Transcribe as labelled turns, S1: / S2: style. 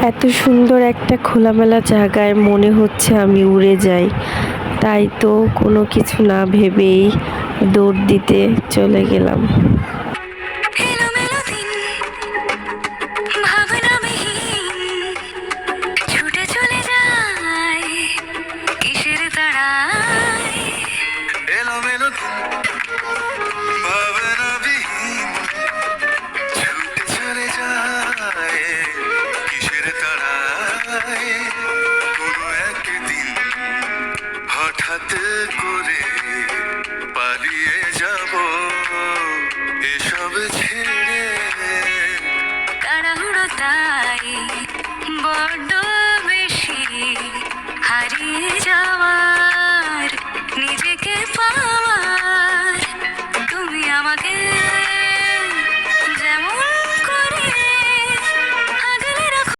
S1: এত সুন্দর একটা খোলামেলা জায়গায় মনে হচ্ছে আমি উড়ে যাই। তাই তো কোনো কিছু না ভেবেই দৌড় দিতে চলে গেলাম।
S2: হঠাৎ করে পালিয়ে যাব এসব ছেড়ে, তাড়াহুড়ো তাই বড্ড বেশি হারিয়ে যা